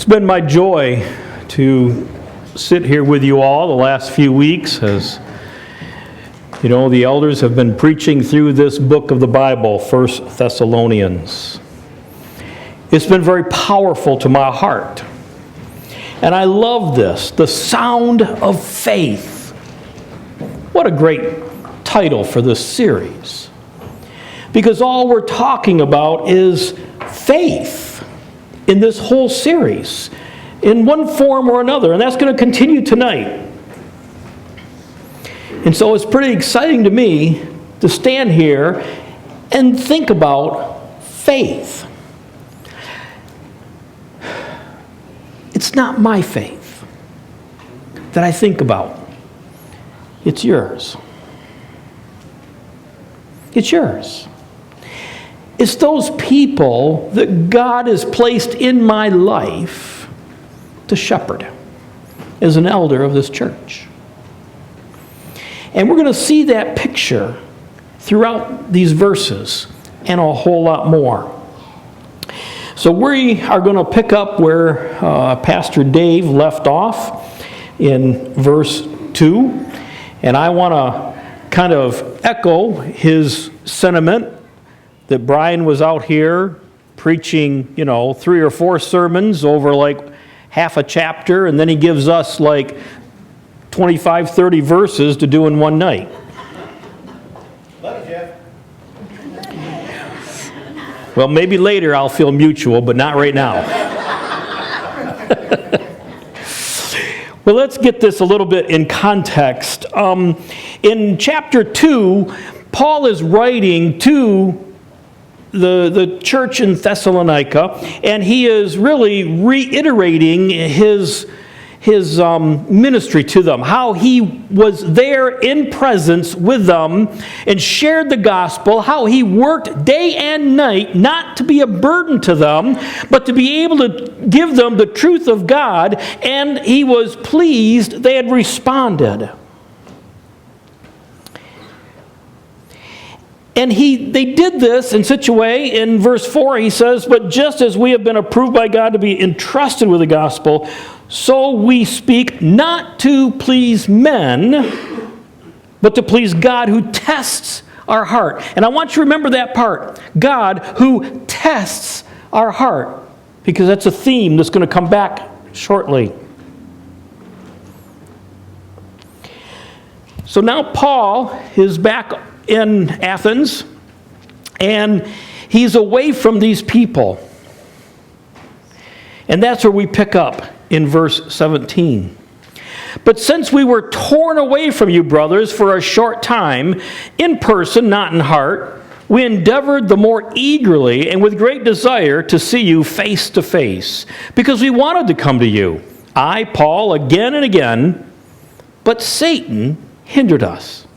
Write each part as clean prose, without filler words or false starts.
It's been my joy to sit here with you all the last few weeks as, you know, the elders have been preaching through this book of the Bible, 1 Thessalonians. It's been very powerful to my heart. And I love this, the sound of faith. What a great title for this series. Because all we're talking about is faith in this whole series, in one form or another, and that's going to continue tonight. And so it's pretty exciting to me to stand here and think about faith. It's not my faith that I think about. It's yours. It's yours. It's those people that God has placed in my life to shepherd as an elder of this church. And we're going to see that picture throughout these verses and a whole lot more. So we are going to pick up where Pastor Dave left off in verse 2. And I want to kind of echo his sentiment that Brian was out here preaching, 3 or 4 sermons over like half a chapter, and then he gives us like 25, 30 verses to do in one night. Love you, Jeff. Well, maybe later I'll feel mutual, but not right now. Well, let's get this a little bit in context. In chapter 2, Paul is writing to the church in Thessalonica, and he is really reiterating his ministry to them, how he was there in presence with them and shared the gospel, how he worked day and night not to be a burden to them, but to be able to give them the truth of God, and he was pleased they had responded. And they did this in such a way, in verse 4 he says, "But just as we have been approved by God to be entrusted with the gospel, so we speak not to please men, but to please God who tests our heart." And I want you to remember that part, God who tests our heart, because that's a theme that's going to come back shortly. So now Paul is back in Athens, and he's away from these people. And that's where we pick up in verse 17. "But since we were torn away from you, brothers, for a short time, in person, not in heart, we endeavored the more eagerly and with great desire to see you face to face, because we wanted to come to you. I, Paul, again and again, but Satan hindered us.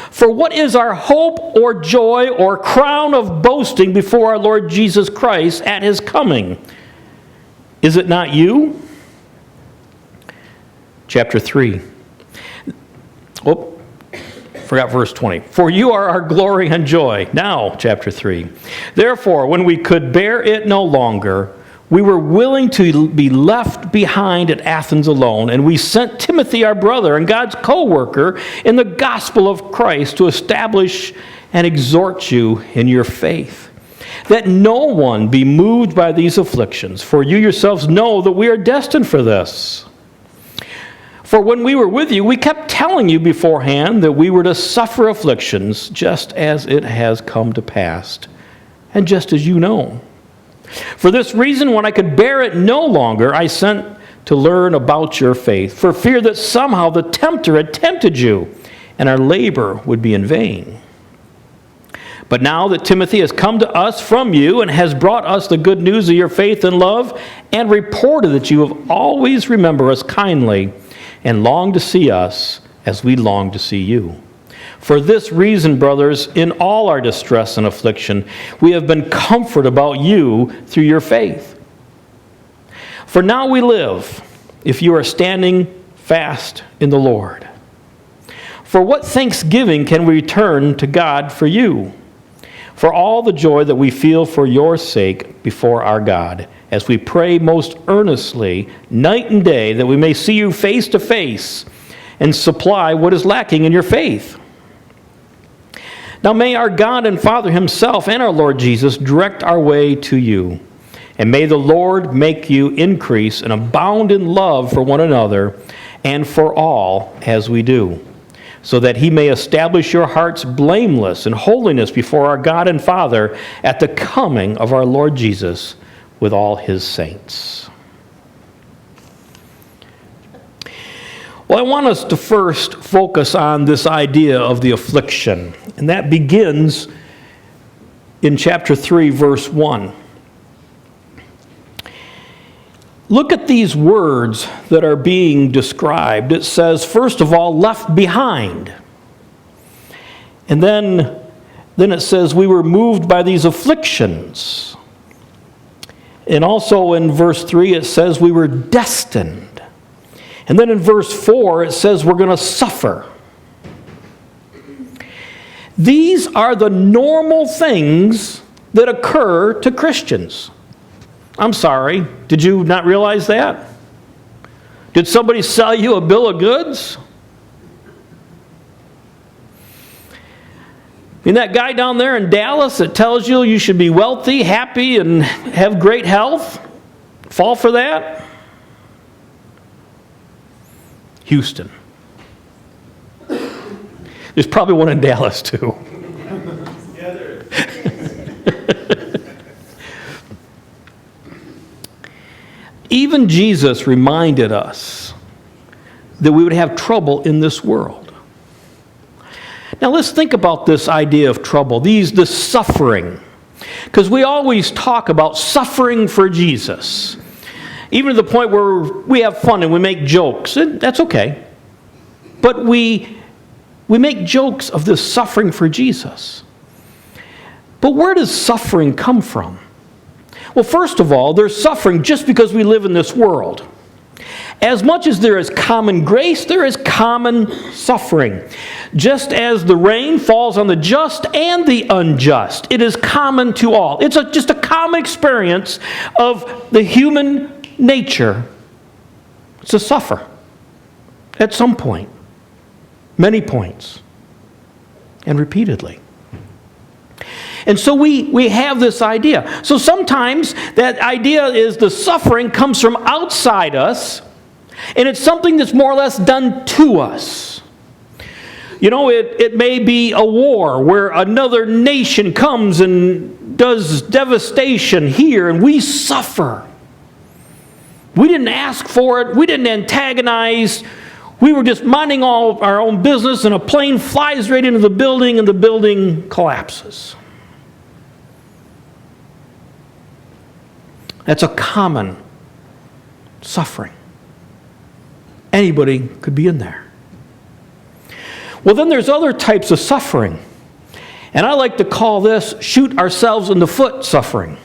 For what is our hope or joy or crown of boasting before our Lord Jesus Christ at his coming? Is it not you?" Chapter 3. Forgot verse 20. "For you are our glory and joy." Now, chapter 3. "Therefore, when we could bear it no longer, we were willing to be left behind at Athens alone, and we sent Timothy, our brother and God's co-worker in the gospel of Christ, to establish and exhort you in your faith, that no one be moved by these afflictions, for you yourselves know that we are destined for this. For when we were with you, we kept telling you beforehand that we were to suffer afflictions, just as it has come to pass, and just as you know. For this reason, when I could bear it no longer, I sent to learn about your faith, for fear that somehow the tempter had tempted you, and our labor would be in vain. But now that Timothy has come to us from you and has brought us the good news of your faith and love, and reported that you have always remembered us kindly, and long to see us as we long to see you. For this reason, brothers, in all our distress and affliction, we have been comforted about you through your faith. For now we live, if you are standing fast in the Lord. For what thanksgiving can we return to God for you? for all the joy that we feel for your sake before our God, as we pray most earnestly, night and day, that we may see you face to face and supply what is lacking in your faith. Now may our God and Father himself and our Lord Jesus direct our way to you. And may the Lord make you increase and abound in love for one another and for all as we do, so that he may establish your hearts blameless in holiness before our God and Father at the coming of our Lord Jesus with all his saints. Well, I want us to first focus on this idea of the affliction, and that begins in chapter 3, verse 1. Look at these words that are being described. It says, first of all, left behind. And then it says, we were moved by these afflictions. And also in verse 3, it says, we were destined. And then in verse 4, it says, we're going to suffer. These are the normal things that occur to Christians. I'm sorry, did you not realize that? Did somebody sell you a bill of goods? And that guy down there in Dallas that tells you you should be wealthy, happy, and have great health, fall for that? Houston. There's probably one in Dallas too. Yeah, there is. Even Jesus reminded us that we would have trouble in this world. Now let's think about this idea of trouble, this suffering. Because we always talk about suffering for Jesus. Even to the point where we have fun and we make jokes, and that's okay. But we make jokes of this suffering for Jesus. But where does suffering come from? Well, first of all, there's suffering just because we live in this world. As much as there is common grace, there is common suffering. Just as the rain falls on the just and the unjust, it is common to all. It's just a common experience of the human nature to suffer at some point, many points, and repeatedly. And so we have this idea. So sometimes that idea is the suffering comes from outside us, and it's something that's more or less done to us. You know, it may be a war where another nation comes and does devastation here, and we suffer. We didn't ask for it. We didn't antagonize. We were just minding all our own business, and a plane flies right into the building, and the building collapses. That's a common suffering. Anybody could be in there. Well, then there's other types of suffering. And I like to call this shoot ourselves in the foot suffering.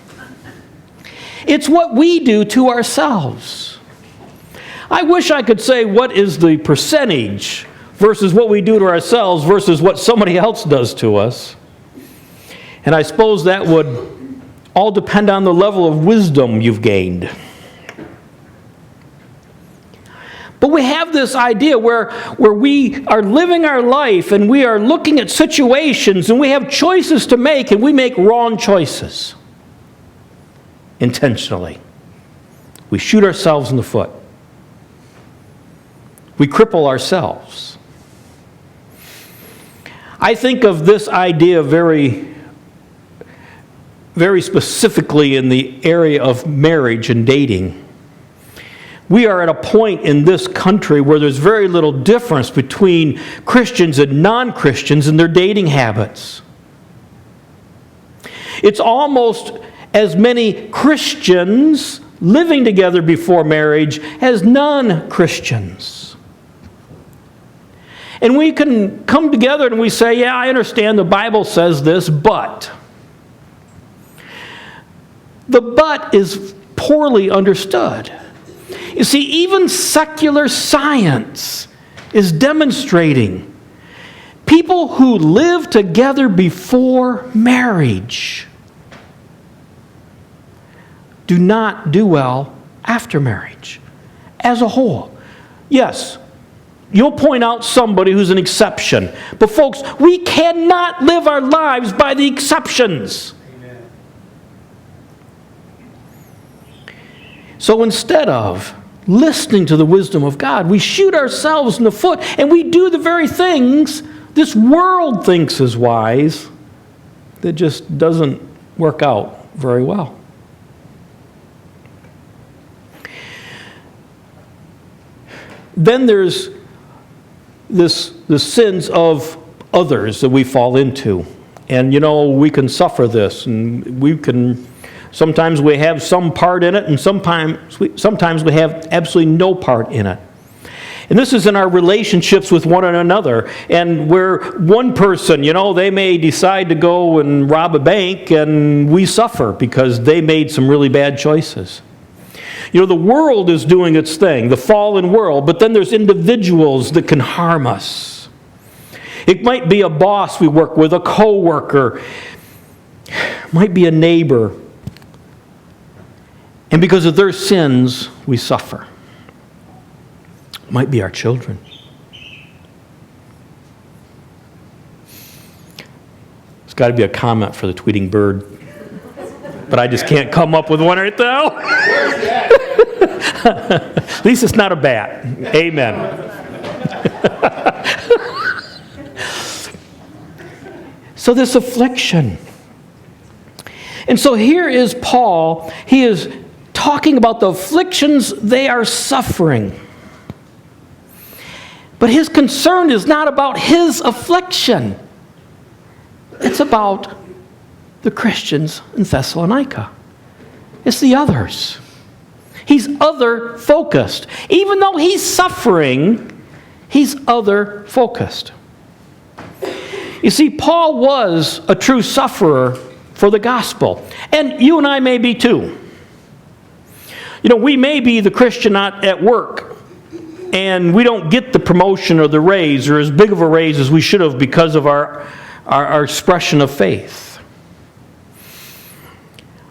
It's what we do to ourselves. I wish I could say what is the percentage versus what we do to ourselves versus what somebody else does to us. And I suppose that would all depend on the level of wisdom you've gained. But we have this idea where we are living our life and we are looking at situations and we have choices to make and we make wrong choices intentionally. We shoot ourselves in the foot. We cripple ourselves. I think of this idea very specifically in the area of marriage and dating. We are at a point in this country where there's very little difference between Christians and non-Christians in their dating habits. It's almost as many Christians living together before marriage as non-Christians. And we can come together and we say, yeah, I understand the Bible says this, but. The but is poorly understood. You see, even secular science is demonstrating People who live together before marriage do not do well after marriage as a whole. Yes, you'll point out somebody who's an exception. But folks, we cannot live our lives by the exceptions. Amen. So instead of listening to the wisdom of God, we shoot ourselves in the foot and we do the very things this world thinks is wise that just doesn't work out very well. Then there's the sins of others that we fall into. And we can suffer this, and sometimes we have some part in it, and sometimes we have absolutely no part in it. And this is in our relationships with one another. And where one person, they may decide to go and rob a bank, and we suffer because they made some really bad choices. The world is doing its thing, the fallen world, but then there's individuals that can harm us. It might be a boss we work with, a co-worker, might be a neighbor. And because of their sins, we suffer. It might be our children. There's got to be a comment for the tweeting bird, but I just can't come up with one right now. At least it's not a bat. Amen. So this affliction. And so here is Paul. He is talking about the afflictions they are suffering. But his concern is not about his affliction. It's about the Christians in Thessalonica. It's the others. He's other-focused. Even though he's suffering, he's other-focused. You see, Paul was a true sufferer for the gospel. And you and I may be too. We may be the Christian not at work, and we don't get the promotion or the raise or as big of a raise as we should have because of our expression of faith.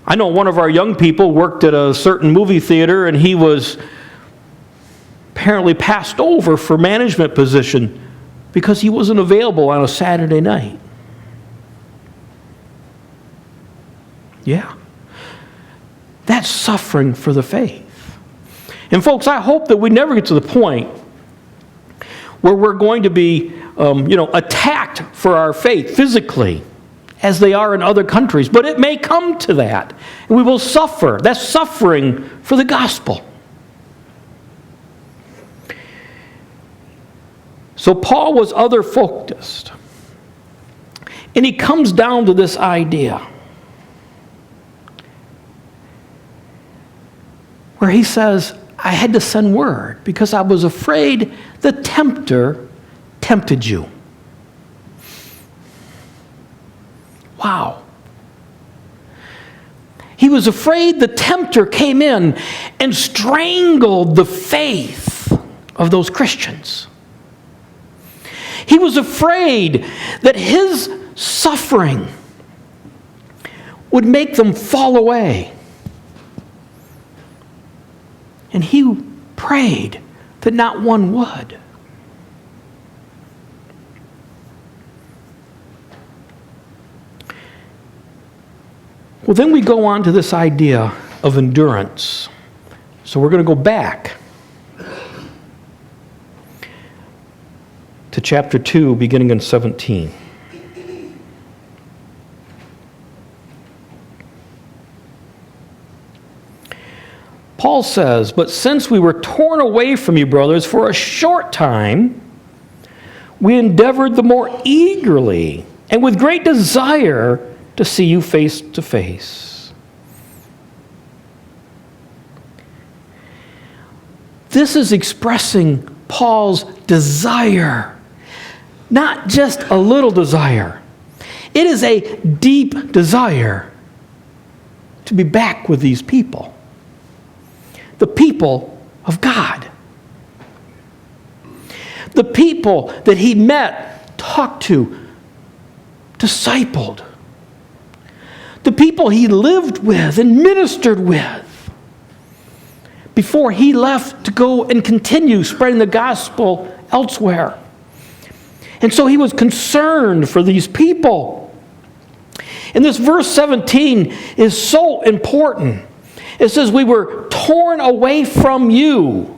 I know one of our young people worked at a certain movie theater, and he was apparently passed over for management position because he wasn't available on a Saturday night. Yeah. That's suffering for the faith. And folks, I hope that we never get to the point where we're going to be, attacked for our faith physically, as they are in other countries. But it may come to that. And we will suffer. That's suffering for the gospel. So Paul was other-focused. And he comes down to this idea where he says, I had to send word because I was afraid the tempter tempted you. Wow. He was afraid the tempter came in and strangled the faith of those Christians. He was afraid that his suffering would make them fall away. And he prayed that not one would. Well, then we go on to this idea of endurance. So we're going to go back to chapter 2, beginning in 17. Paul says, but since we were torn away from you, brothers, for a short time, we endeavored the more eagerly and with great desire to see you face to face. This is expressing Paul's desire, not just a little desire. It is a deep desire to be back with these people, the people of God. The people that he met talked to, discipled, the people he lived with and ministered with, before he left to go and continue spreading the gospel elsewhere. And so he was concerned for these people. And this verse 17 is so important. It says, we were torn away from you.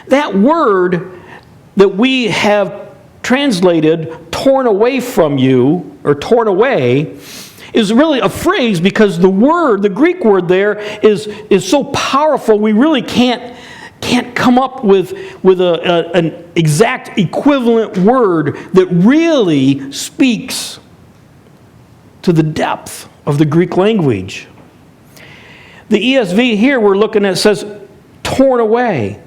That word that we have translated, torn away from you, or torn away, is really a phrase because the Greek word there is so powerful, we really can't come up with an exact equivalent word that really speaks to the depth of the Greek language. The ESV here we're looking at says torn away.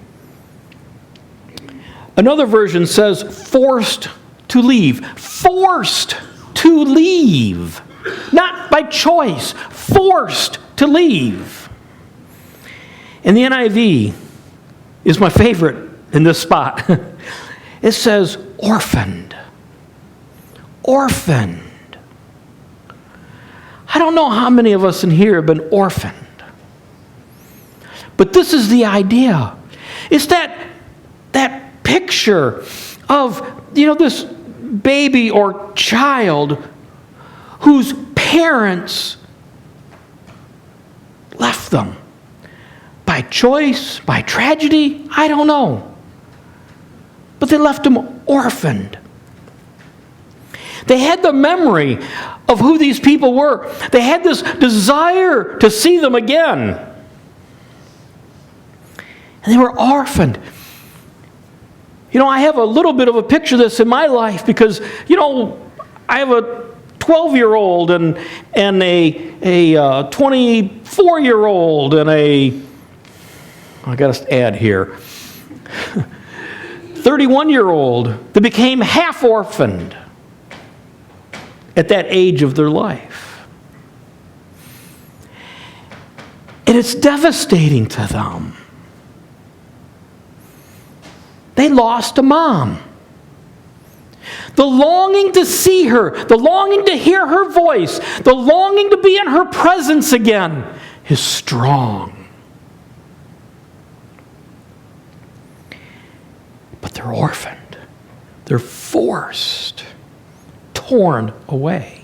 Another version says forced to leave. Forced to leave. Not by choice. Forced to leave. And the NIV is my favorite in this spot. It says orphaned. Orphaned. I don't know how many of us in here have been orphaned. But this is the idea. It's that picture of, this baby or child whose parents left them. By choice, by tragedy, I don't know. But they left them orphaned. They had the memory of who these people were. They had this desire to see them again. And they were orphaned. I have a little bit of a picture of this in my life because, I have a 12-year-old and a 24-year-old and I got to add here, 31-year-old that became half orphaned at that age of their life. And it's devastating to them. They lost a mom. The longing to see her, the longing to hear her voice, the longing to be in her presence again is strong. But they're orphaned. They're forced, torn away.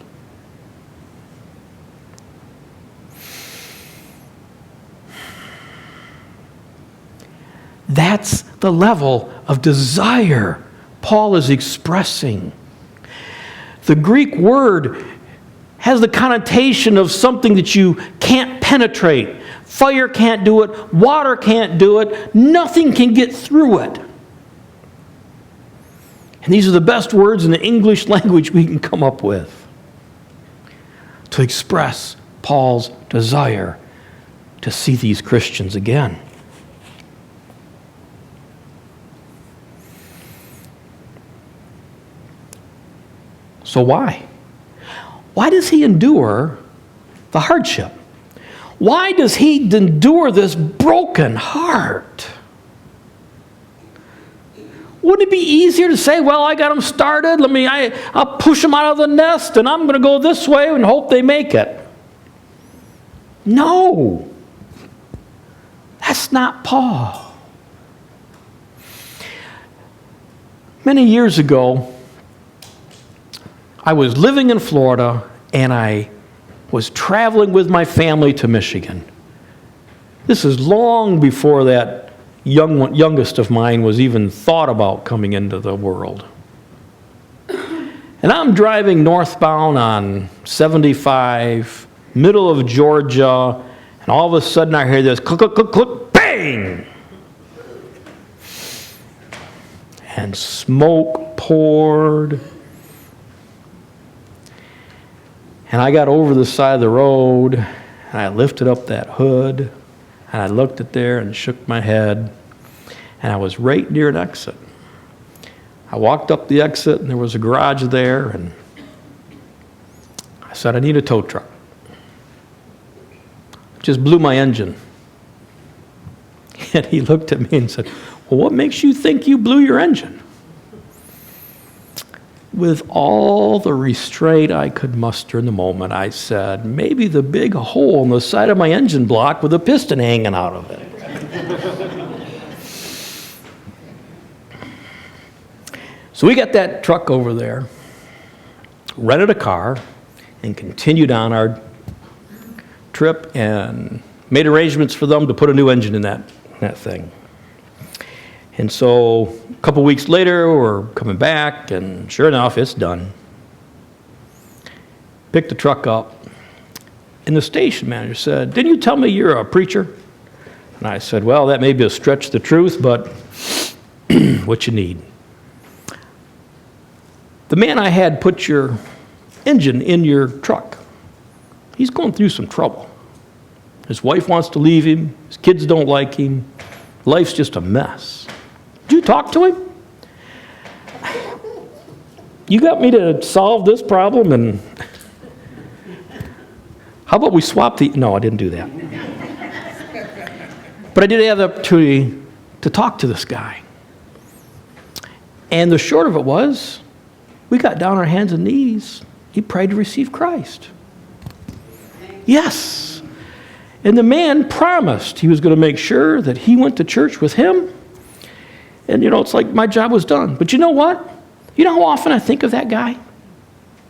That's the level of desire Paul is expressing. The Greek word has the connotation of something that you can't penetrate. Fire can't do it. Water can't do it. Nothing can get through it. And these are the best words in the English language we can come up with to express Paul's desire to see these Christians again. So why? Why does he endure the hardship? Why does he endure this broken heart? Wouldn't it be easier to say, well, I got them started, I'll push them out of the nest and I'm going to go this way and hope they make it? No. That's not Paul. Many years ago, I was living in Florida, and I was traveling with my family to Michigan. This is long before that youngest of mine was even thought about coming into the world. And I'm driving northbound on 75, middle of Georgia, and all of a sudden I hear this click, click, click, click, bang! And smoke poured. And I got over the side of the road, and I lifted up that hood, and I looked at there and shook my head, and I was right near an exit. I walked up the exit, and there was a garage there, and I said, I need a tow truck. Just blew my engine. And he looked at me and said, well, what makes you think you blew your engine? With all the restraint I could muster in the moment, I said, maybe the big hole in the side of my engine block with a piston hanging out of it. So we got that truck over there, rented a car, and continued on our trip and made arrangements for them to put a new engine in that thing. And so a couple weeks later, we're coming back, and sure enough, it's done. Picked the truck up, and the station manager said, "Didn't you tell me you're a preacher?" And I said, "Well, that may be a stretch of the truth, but what you need." The man I had put your engine in your truck, he's going through some trouble. His wife wants to leave him. His kids don't like him. Life's just a mess. Did you talk to him? You got me to solve this problem, and how about we swap the... No, I didn't do that. But I did have the opportunity to talk to this guy. And the short of it was, we got down on our hands and knees. He prayed to receive Christ. Yes. And the man promised he was going to make sure that he went to church with him. And, it's like my job was done. But you know what? You know how often I think of that guy?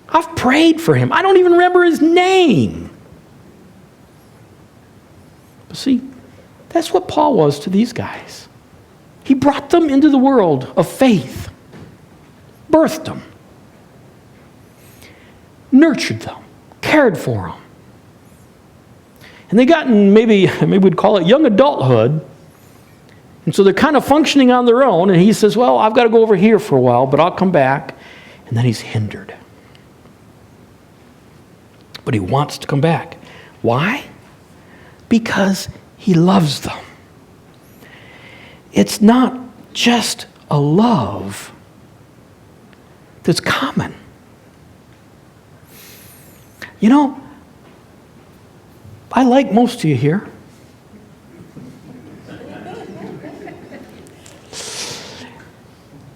I've prayed for him. I don't even remember his name. But see, that's what Paul was to these guys. He brought them into the world of faith, birthed them, nurtured them, cared for them. And they got in maybe we'd call it young adulthood. And so they're kind of functioning on their own. And he says, well, I've got to go over here for a while, but I'll come back. And then he's hindered. But he wants to come back. Why? Because he loves them. It's not just a love that's common. I like most of you here.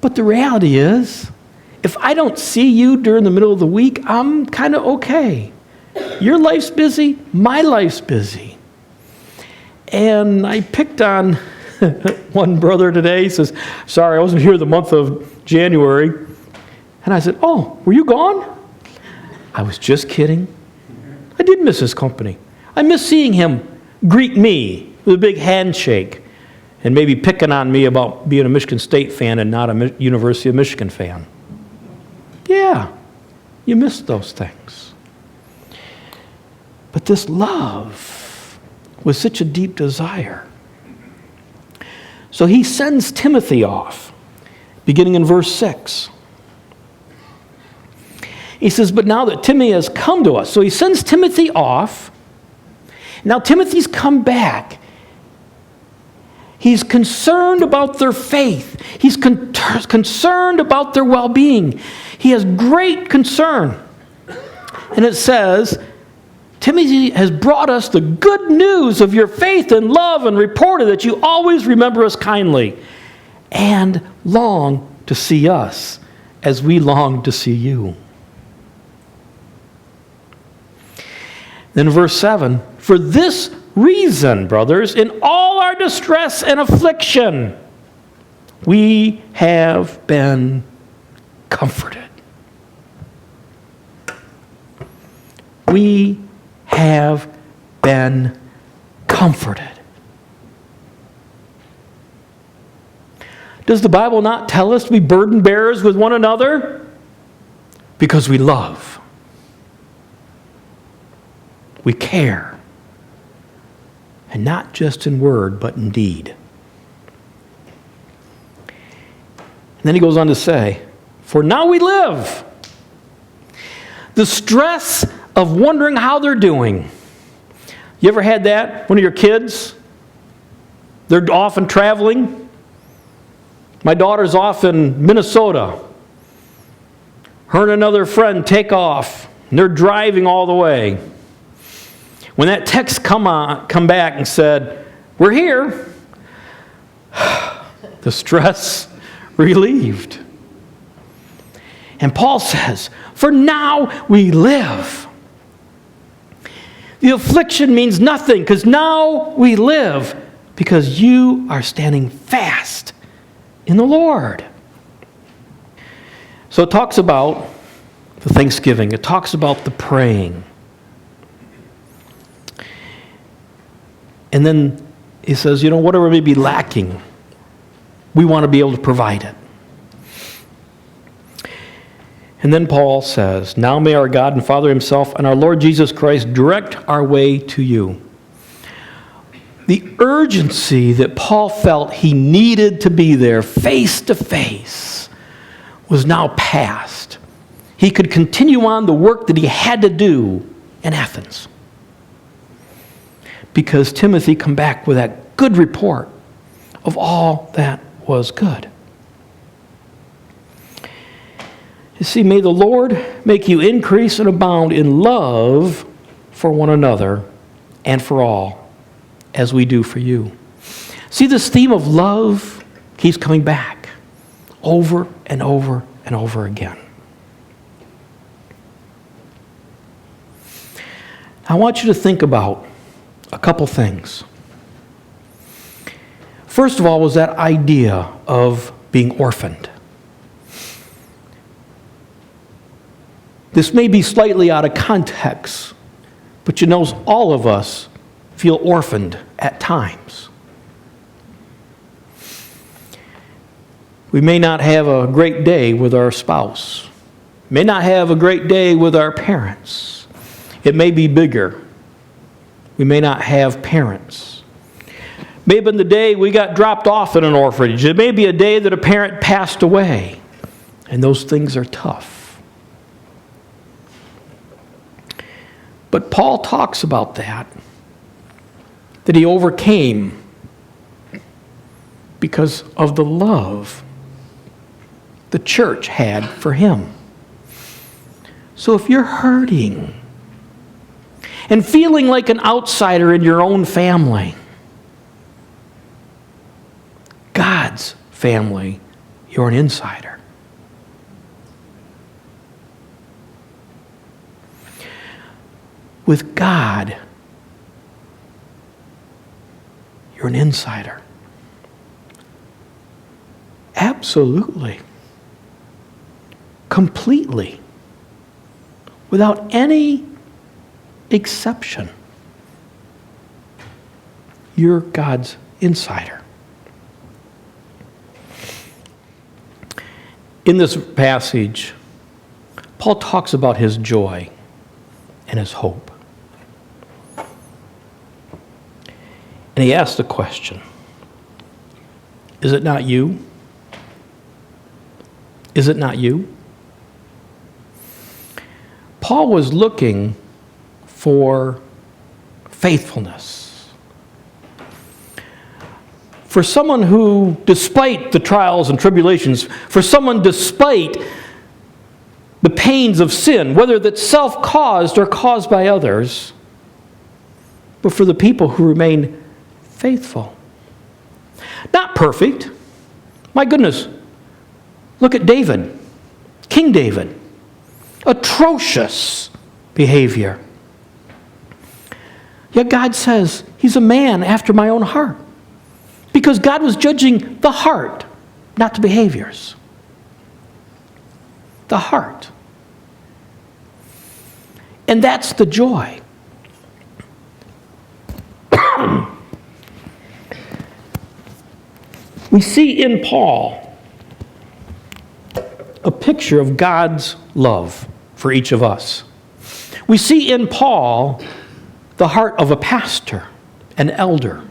But the reality is, if I don't see you during the middle of the week, I'm kind of okay. Your life's busy, my life's busy. And I picked on one brother today. He says, sorry, I wasn't here the month of January. And I said, oh, were you gone? I was just kidding. I did miss his company. I miss seeing him greet me with a big handshake and maybe picking on me about being a Michigan State fan and not a University of Michigan fan. Yeah, you miss those things. But this love was such a deep desire. So he sends Timothy off, beginning in verse 6. He says, but now that Timothy has come to us. So he sends Timothy off. Now Timothy's come back. He's concerned about their faith. He's concerned about their well-being. He has great concern. And it says, Timothy has brought us the good news of your faith and love and reported that you always remember us kindly and long to see us as we long to see you. Then verse 7, for this reason, brothers, in all our distress and affliction, we have been comforted. We have been comforted. Does the Bible not tell us to be burden bearers with one another? Because we love. We care. And not just in word, but in deed. And then he goes on to say, for now we live. The stress of wondering how they're doing. You ever had that? One of your kids? They're often traveling. My daughter's off in Minnesota. Her and another friend take off, and they're driving all the way. When that text come back and said, we're here, the stress relieved. And Paul says, for now we live. The affliction means nothing because now we live because you are standing fast in the Lord. So it talks about the thanksgiving. It talks about the praying. And then he says, whatever may be lacking, we want to be able to provide it. And then Paul says, now may our God and Father himself and our Lord Jesus Christ direct our way to you. The urgency that Paul felt he needed to be there face to face was now past. He could continue on the work that he had to do in Athens. Because Timothy come back with that good report of all that was good. You see, may the Lord make you increase and abound in love for one another and for all, as we do for you. See, this theme of love keeps coming back over and over and over again. I want you to think about a couple things. First of all was that idea of being orphaned. This may be slightly out of context, but all of us feel orphaned at times. We may not have a great day with our spouse. May not have a great day with our parents. It may be bigger. We may not have parents. Maybe in the day we got dropped off in an orphanage. It may be a day that a parent passed away. And those things are tough. But Paul talks about that he overcame because of the love the church had for him. So if you're hurting and feeling like an outsider in your own family, God's family, you're an insider. With God, you're an insider. Absolutely. Completely. Without any exception. You're God's insider. In this passage, Paul talks about his joy and his hope. And he asks the question, is it not you? Is it not you? Paul was looking for faithfulness. For someone who, despite the trials and tribulations, for someone despite the pains of sin, whether that's self-caused or caused by others, but for the people who remain faithful. Not perfect. My goodness. Look at David. King David. Atrocious behavior. Yet God says he's a man after my own heart. Because God was judging the heart, not the behaviors. The heart. And that's the joy. We see in Paul a picture of God's love for each of us. We see in Paul the heart of a pastor, an elder.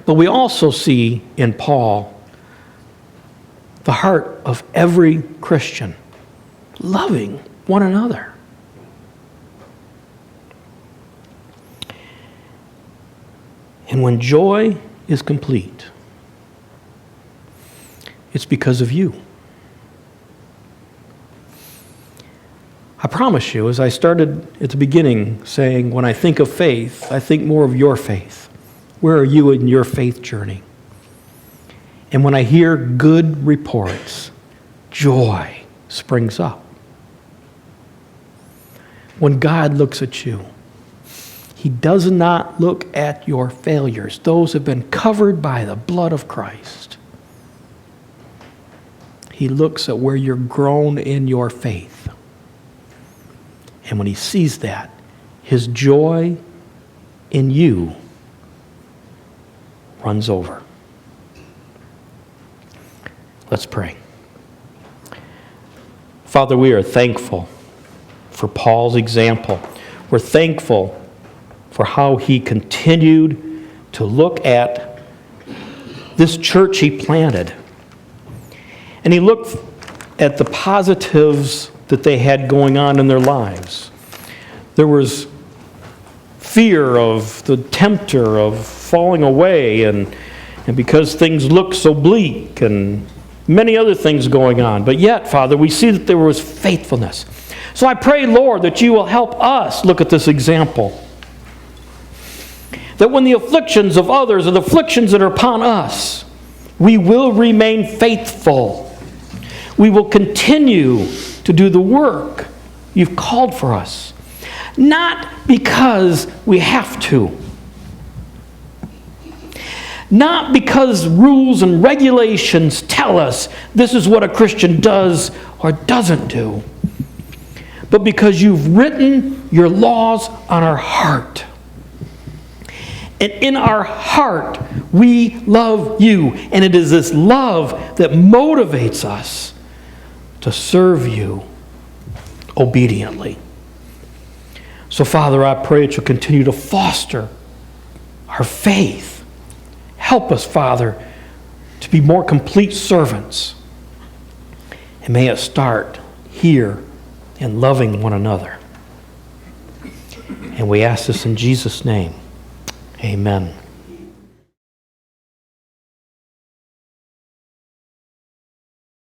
But we also see in Paul the heart of every Christian, loving one another. And when joy is complete, it's because of you. I promise you, as I started at the beginning saying, when I think of faith, I think more of your faith. Where are you in your faith journey? And when I hear good reports, joy springs up. When God looks at you, He does not look at your failures. Those have been covered by the blood of Christ. He looks at where you're grown in your faith. And when He sees that, His joy in you runs over. Let's pray. Father, we are thankful for Paul's example. We're thankful for how he continued to look at this church he planted. And he looked at the positives that they had going on in their lives. There was fear of the tempter of falling away, and because things looked so bleak, and many other things going on. But yet, Father, we see that there was faithfulness. So I pray, Lord, that you will help us look at this example. That when the afflictions of others are the afflictions that are upon us, we will remain faithful. We will continue to do the work you've called for us. Not because we have to. Not because rules and regulations tell us this is what a Christian does or doesn't do. But because you've written your laws on our heart. And in our heart, we love you. And it is this love that motivates us to serve you obediently. So, Father, I pray that you'll continue to foster our faith. Help us, Father, to be more complete servants. And may it start here in loving one another. And we ask this in Jesus' name. Amen.